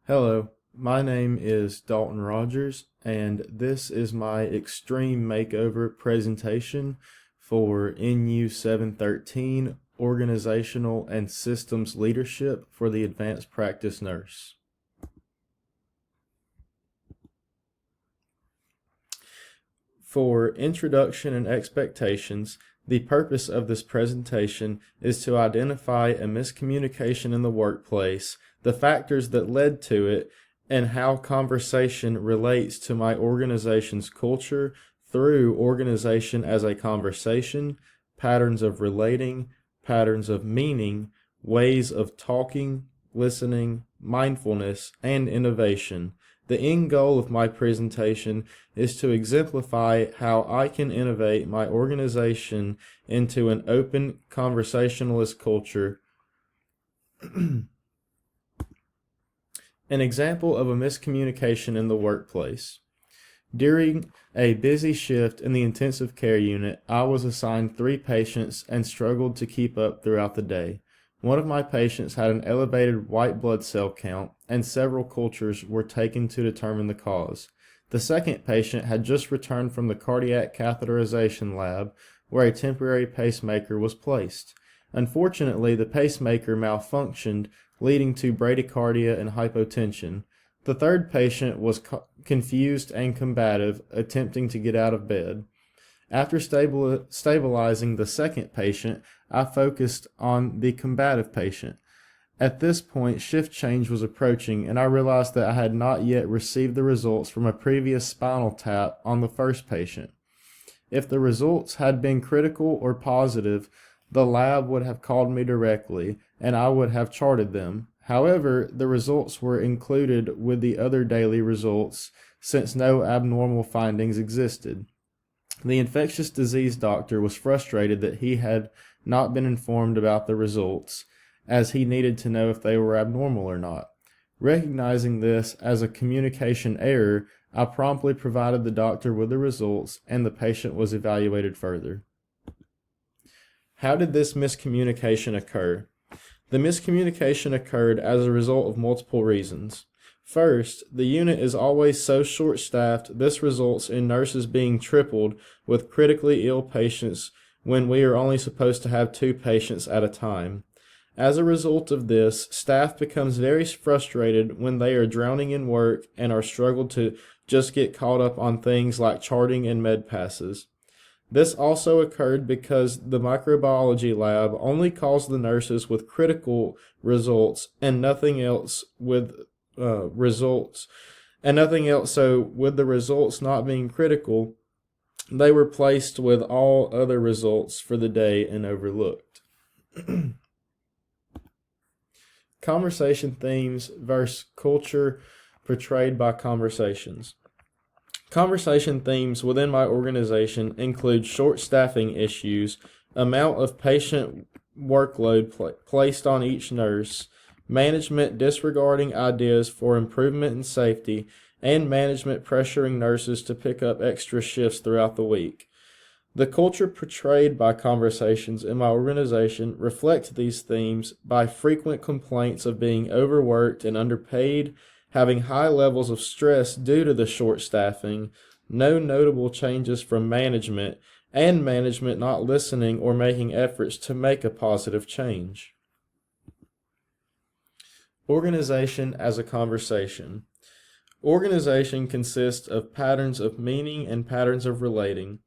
Hello, my name is Dalton Rogers, and this is my X-Treme Makeover presentation for NU 713 Organizational and Systems Leadership for the Advanced Practice Nurse. For introduction and expectations, the purpose of this presentation is to identify a miscommunication in the workplace, the factors that led to it, and how conversation relates to my organization's culture through organization as a conversation, patterns of relating, patterns of meaning, ways of talking, listening, mindfulness, and innovation. The end goal of my presentation is to exemplify how I can innovate my organization into an open conversationalist culture. An example of a miscommunication in the workplace. During a busy shift in the intensive care unit, I was assigned 3 patients and struggled to keep up throughout the day. One of my patients had an elevated white blood cell count, and several cultures were taken to determine the cause. The second patient had just returned from the cardiac catheterization lab, where a temporary pacemaker was placed. Unfortunately, the pacemaker malfunctioned, leading to bradycardia and hypotension. The third patient was confused and combative, attempting to get out of bed. After stabilizing the second patient, I focused on the combative patient. At this point, shift change was approaching, and I realized that I had not yet received the results from a previous spinal tap on the first patient. If the results had been critical or positive, the lab would have called me directly, and I would have charted them. However, the results were included with the other daily results, since no abnormal findings existed. The infectious disease doctor was frustrated that he had not been informed about the results, as he needed to know if they were abnormal or not. Recognizing this as a communication error, I promptly provided the doctor with the results, and the patient was evaluated further. How did this miscommunication occur? The miscommunication occurred as a result of multiple reasons. First, the unit is always so short-staffed, this results in nurses being tripled with critically ill patients when we are only supposed to have 2 patients at a time. As a result of this, staff becomes very frustrated when they are drowning in work and are struggled to just get caught up on things like charting and med passes. This also occurred because the microbiology lab only calls the nurses with critical results and nothing else with results, so with the results not being critical, they were placed with all other results for the day and overlooked. Conversation themes versus culture portrayed by conversations. Conversation themes within my organization include short staffing issues, amount of patient workload placed on each nurse, management disregarding ideas for improvement in safety, and management pressuring nurses to pick up extra shifts throughout the week. The culture portrayed by conversations in my organization reflect these themes by frequent complaints of being overworked and underpaid, having high levels of stress due to the short staffing, no notable changes from management, and management not listening or making efforts to make a positive change. Organization as a conversation. Organization consists of patterns of meaning and patterns of relating.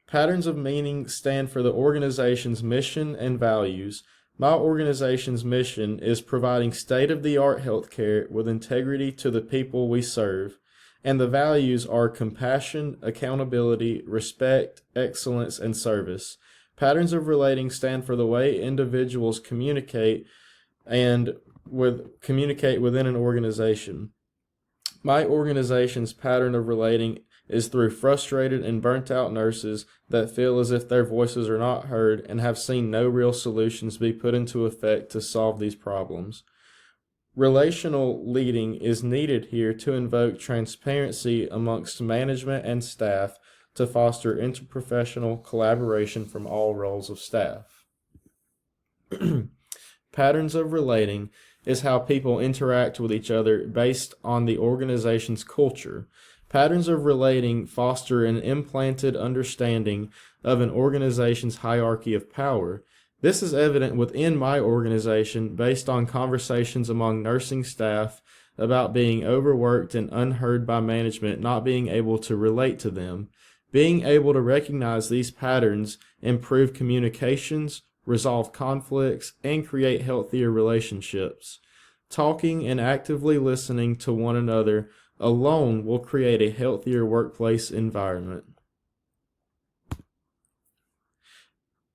Patterns of meaning stand for the organization's mission and values. My organization's mission is providing state-of-the-art healthcare with integrity to the people we serve, and the values are compassion, accountability, respect, excellence, and service. Patterns of relating stand for the way individuals communicate within an organization. My organization's pattern of relating is through frustrated and burnt-out nurses that feel as if their voices are not heard and have seen no real solutions be put into effect to solve these problems. Relational leading is needed here to invoke transparency amongst management and staff to foster interprofessional collaboration from all roles of staff. Patterns of relating is how people interact with each other based on the organization's culture. Patterns of relating foster an implanted understanding of an organization's hierarchy of power. This is evident within my organization based on conversations among nursing staff about being overworked and unheard by management, not being able to relate to them. Being able to recognize these patterns improve communications, resolve conflicts, and create healthier relationships. Talking and actively listening to one another alone will create a healthier workplace environment.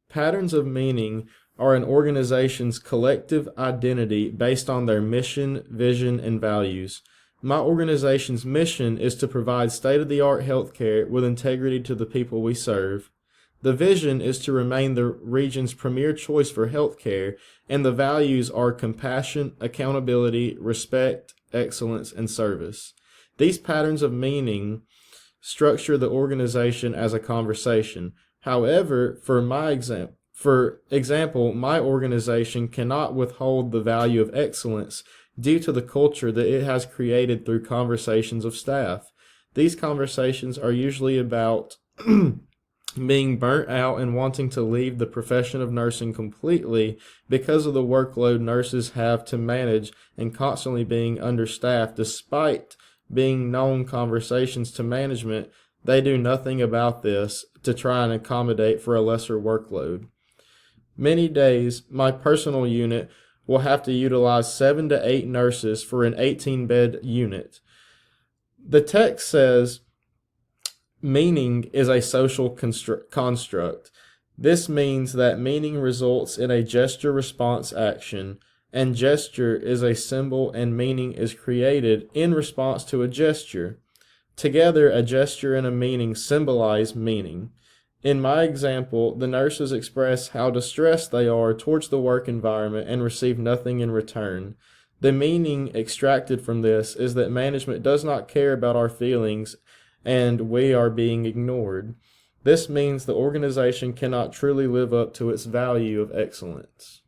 Patterns of meaning are an organization's collective identity based on their mission, vision, and values. My organization's mission is to provide state-of-the-art healthcare with integrity to the people we serve. The vision is to remain the region's premier choice for healthcare, and the values are compassion, accountability, respect, excellence, and service. These patterns of meaning structure the organization as a conversation. However, for example, my organization cannot withhold the value of excellence due to the culture that it has created through conversations of staff. These conversations are usually about being burnt out and wanting to leave the profession of nursing completely because of the workload nurses have to manage and constantly being understaffed. Despite being known conversations to management, they do nothing about this to try and accommodate for a lesser workload. Many days, my personal unit will have to utilize 7 to 8 nurses for an 18-bed unit. The text says meaning is a social construct. This means that meaning results in a gesture-response action, and gesture is a symbol and meaning is created in response to a gesture. Together, a gesture and a meaning symbolize meaning. In my example, the nurses express how distressed they are towards the work environment and receive nothing in return. The meaning extracted from this is that management does not care about our feelings and we are being ignored. This means the organization cannot truly live up to its value of excellence.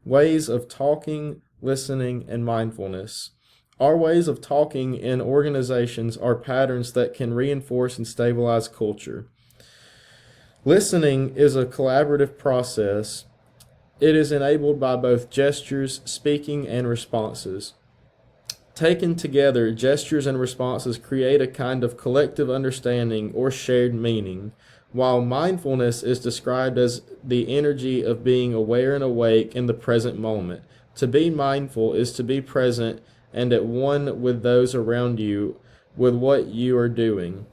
Ways of talking, listening, and mindfulness. Our ways of talking in organizations are patterns that can reinforce and stabilize culture. Listening is a collaborative process. It is enabled by both gestures, speaking, and responses. Taken together, gestures and responses create a kind of collective understanding or shared meaning, while mindfulness is described as the energy of being aware and awake in the present moment. To be mindful is to be present and at one with those around you, with what you are doing.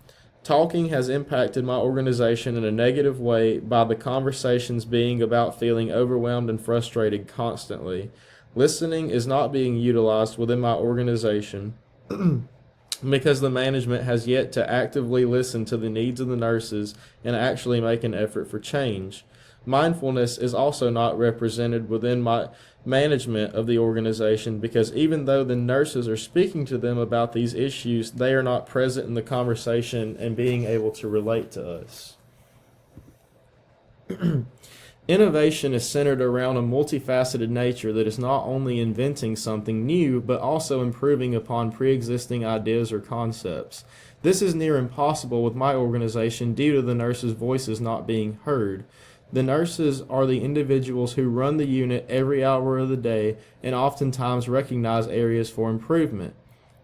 Talking has impacted my organization in a negative way by the conversations being about feeling overwhelmed and frustrated constantly. Listening is not being utilized within my organization because the management has yet to actively listen to the needs of the nurses and actually make an effort for change. Mindfulness is also not represented within my management of the organization because even though the nurses are speaking to them about these issues, they are not present in the conversation and being able to relate to us. Innovation is centered around a multifaceted nature that is not only inventing something new, but also improving upon pre-existing ideas or concepts. This is near impossible with my organization due to the nurses' voices not being heard. The nurses are the individuals who run the unit every hour of the day and oftentimes recognize areas for improvement.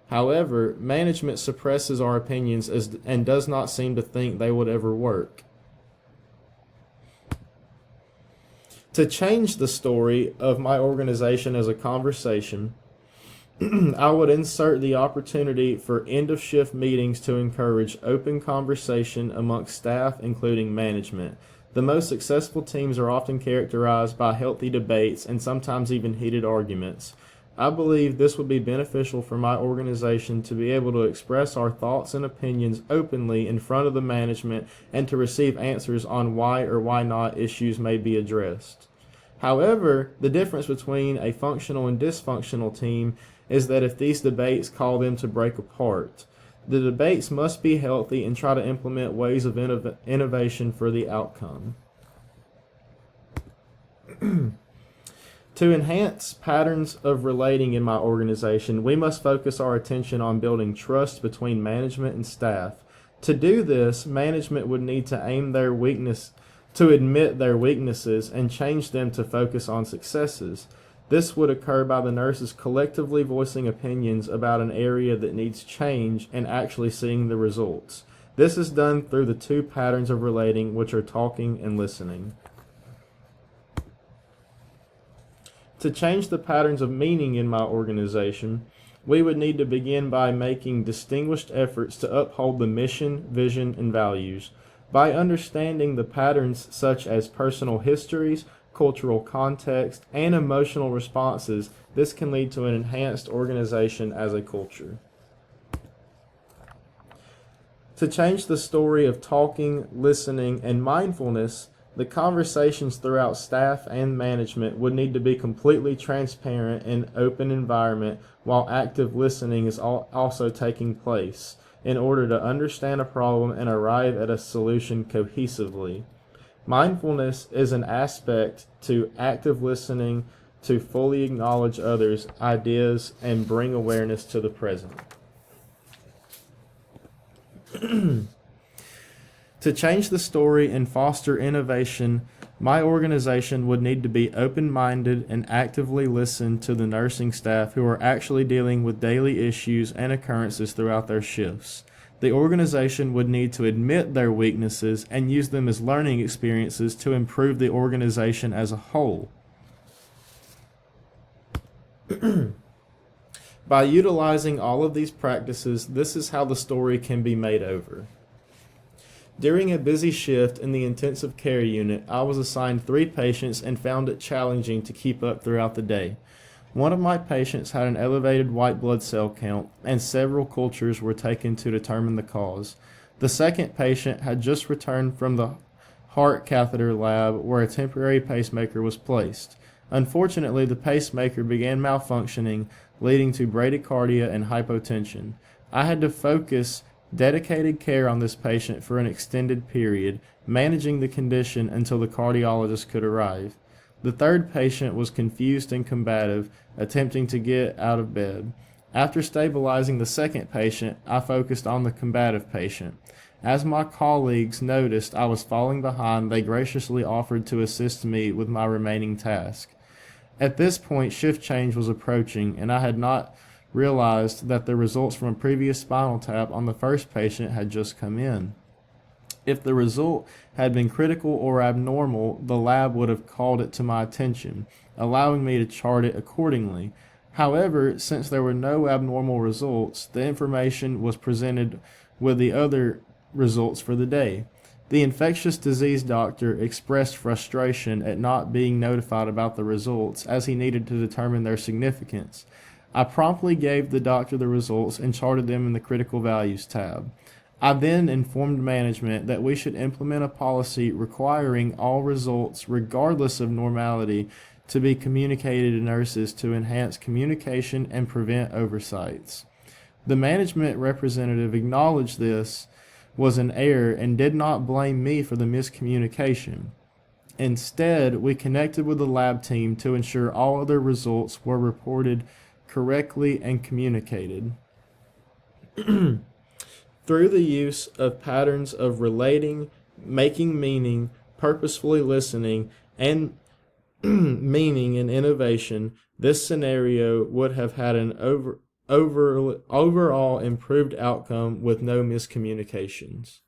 However, management suppresses our opinions and does not seem to think they would ever work. To change the story of my organization as a conversation, I would insert the opportunity for end-of-shift meetings to encourage open conversation amongst staff, including management. The most successful teams are often characterized by healthy debates and sometimes even heated arguments. I believe this would be beneficial for my organization to be able to express our thoughts and opinions openly in front of the management and to receive answers on why or why not issues may be addressed. However, the difference between a functional and dysfunctional team is that if these debates call them to break apart, the debates must be healthy and try to implement ways of innovation for the outcome. To enhance patterns of relating in my organization, we must focus our attention on building trust between management and staff. To do this, management would need to admit their weaknesses and change them to focus on successes. This would occur by the nurses collectively voicing opinions about an area that needs change and actually seeing the results. This is done through the two patterns of relating, which are talking and listening. To change the patterns of meaning in my organization, we would need to begin by making distinguished efforts to uphold the mission, vision, and values. By understanding the patterns such as personal histories, cultural context, and emotional responses, this can lead to an enhanced organization as a culture. To change the story of talking, listening, and mindfulness, the conversations throughout staff and management would need to be completely transparent and open environment while active listening is also taking place in order to understand a problem and arrive at a solution cohesively. Mindfulness is an aspect to active listening to fully acknowledge others' ideas and bring awareness to the present. To change the story and foster innovation, my organization would need to be open-minded and actively listen to the nursing staff who are actually dealing with daily issues and occurrences throughout their shifts. The organization would need to admit their weaknesses and use them as learning experiences to improve the organization as a whole. By utilizing all of these practices, this is how the story can be made over. During a busy shift in the intensive care unit, I was assigned 3 patients and found it challenging to keep up throughout the day. One of my patients had an elevated white blood cell count, and several cultures were taken to determine the cause. The second patient had just returned from the heart catheter lab where a temporary pacemaker was placed. Unfortunately, the pacemaker began malfunctioning, leading to bradycardia and hypotension. I had to focus dedicated care on this patient for an extended period, managing the condition until the cardiologist could arrive. The third patient was confused and combative, attempting to get out of bed. After stabilizing the second patient, I focused on the combative patient. As my colleagues noticed I was falling behind, they graciously offered to assist me with my remaining task. At this point, shift change was approaching, and I had not realized that the results from a previous spinal tap on the first patient had just come in. If the result had been critical or abnormal, the lab would have called it to my attention, allowing me to chart it accordingly. However, since there were no abnormal results, the information was presented with the other results for the day. The infectious disease doctor expressed frustration at not being notified about the results, as he needed to determine their significance. I promptly gave the doctor the results and charted them in the Critical Values tab. I then informed management that we should implement a policy requiring all results, regardless of normality, to be communicated to nurses to enhance communication and prevent oversights. The management representative acknowledged this was an error and did not blame me for the miscommunication. Instead, we connected with the lab team to ensure all other results were reported correctly and communicated. Through the use of patterns of relating, making meaning, purposefully listening, and meaning and innovation, this scenario would have had an overall improved outcome with no miscommunications.